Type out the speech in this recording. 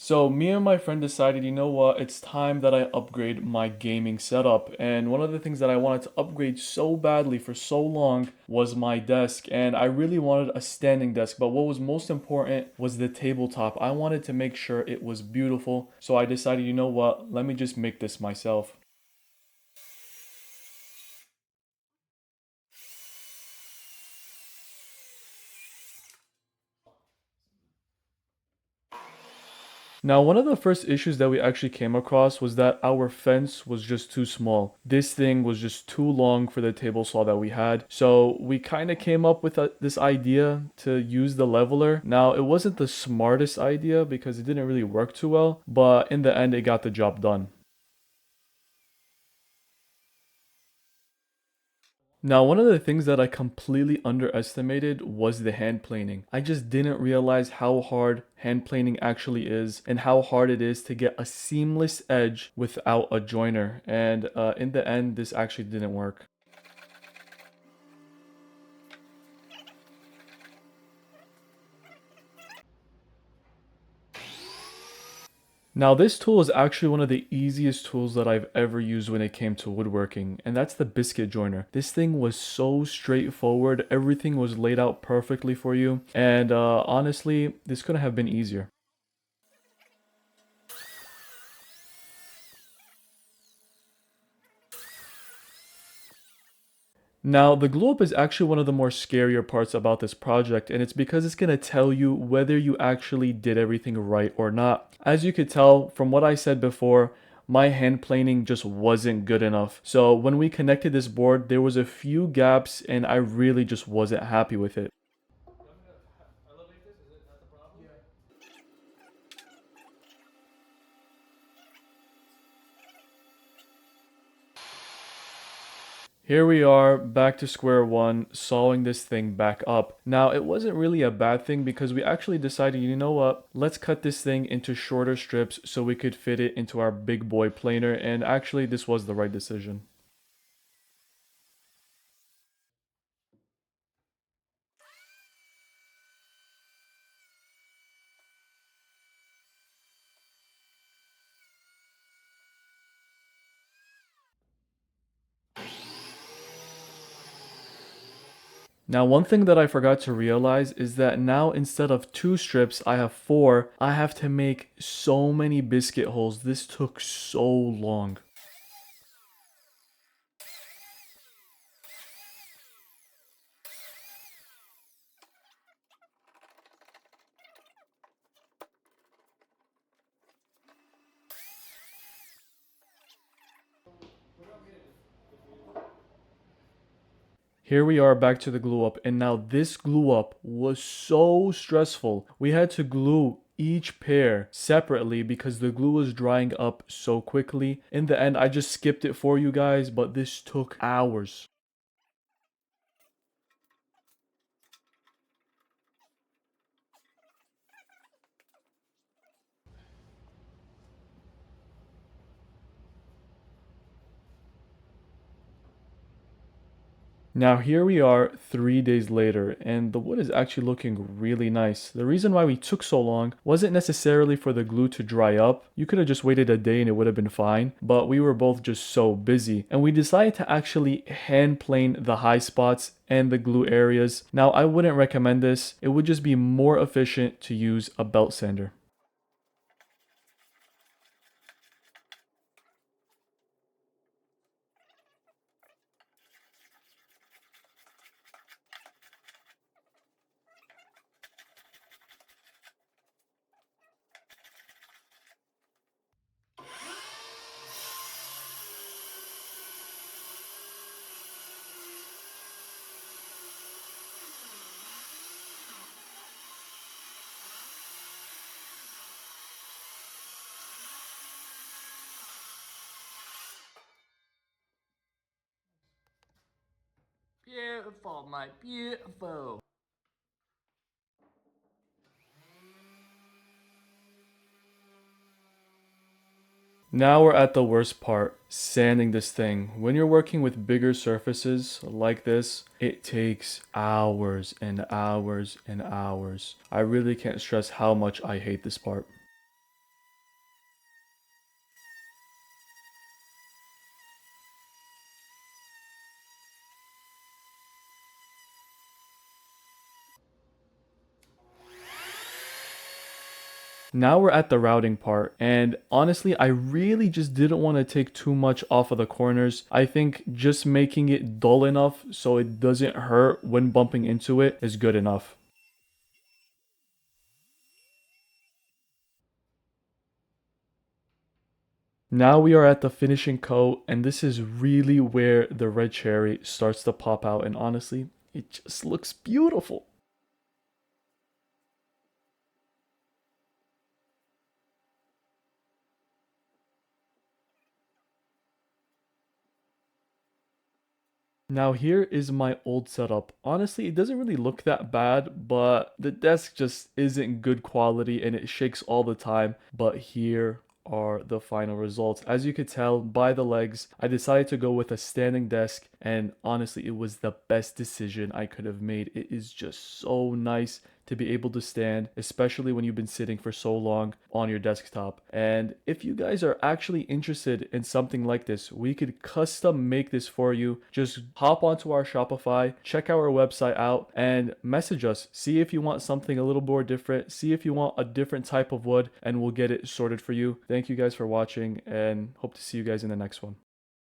So me and my friend decided, you know what, it's time that I upgrade my gaming setup. And one of the things that I wanted to upgrade so badly for so long was my desk. And I really wanted a standing desk, but what was most important was the tabletop. I wanted to make sure it was beautiful. So I decided, you know what, let me just make this myself. Now, one of the first issues that we actually came across was that our fence was just too small. This thing was just too long for the table saw that we had. So we kind of came up with this idea to use the leveler. Now, it wasn't the smartest idea because it didn't really work too well, but in the end, it got the job done. Now, one of the things that I completely underestimated was the hand planing. I just didn't realize how hard hand planing actually is and how hard it is to get a seamless edge without a joiner. And in the end, this actually didn't work. Now, this tool is actually one of the easiest tools that I've ever used when it came to woodworking, and that's the biscuit joiner. This thing was so straightforward, everything was laid out perfectly for you, and honestly, this couldn't have been easier. Now, the glow up is actually one of the more scarier parts about this project, and it's because it's going to tell you whether you actually did everything right or not. As you could tell from what I said before, my hand planing just wasn't good enough. So when we connected this board, there was a few gaps and I really just wasn't happy with it. Here we are back to square one, sawing this thing back up. Now, it wasn't really a bad thing because we actually decided, you know what, let's cut this thing into shorter strips so we could fit it into our big boy planer, and actually this was the right decision. Now, one thing that I forgot to realize is that now instead of two strips, I have four. I have to make so many biscuit holes. This took so long. Here we are back to the glue up, and now this glue up was so stressful. We had to glue each pair separately because the glue was drying up so quickly. In the end, I just skipped it for you guys, but this took hours. Now here we are 3 days later, and the wood is actually looking really nice. The reason why we took so long wasn't necessarily for the glue to dry up. You could have just waited a day and it would have been fine, but we were both just so busy. And we decided to actually hand plane the high spots and the glue areas. Now I wouldn't recommend this. It would just be more efficient to use a belt sander. Beautiful, my beautiful. Now we're at the worst part, sanding this thing. When you're working with bigger surfaces like this, it takes hours and hours and hours. I really can't stress how much I hate this part. Now we're at the routing part, and honestly, I really just didn't want to take too much off of the corners. I think just making it dull enough so it doesn't hurt when bumping into it is good enough. Now we are at the finishing coat, and this is really where the red cherry starts to pop out, and honestly, it just looks beautiful. Now here is my old setup. Honestly, it doesn't really look that bad, but the desk just isn't good quality and it shakes all the time. But here are the final results. As you could tell by the legs, I decided to go with a standing desk, and honestly, it was the best decision I could have made. It is just so nice to be able to stand, especially when you've been sitting for so long on your desktop. And if you guys are actually interested in something like this, we could custom make this for you. Just hop onto our Shopify, check our website out, and message us. See if you want something a little more different, see if you want a different type of wood, and we'll get it sorted for you. Thank you guys for watching, and hope to see you guys in the next one.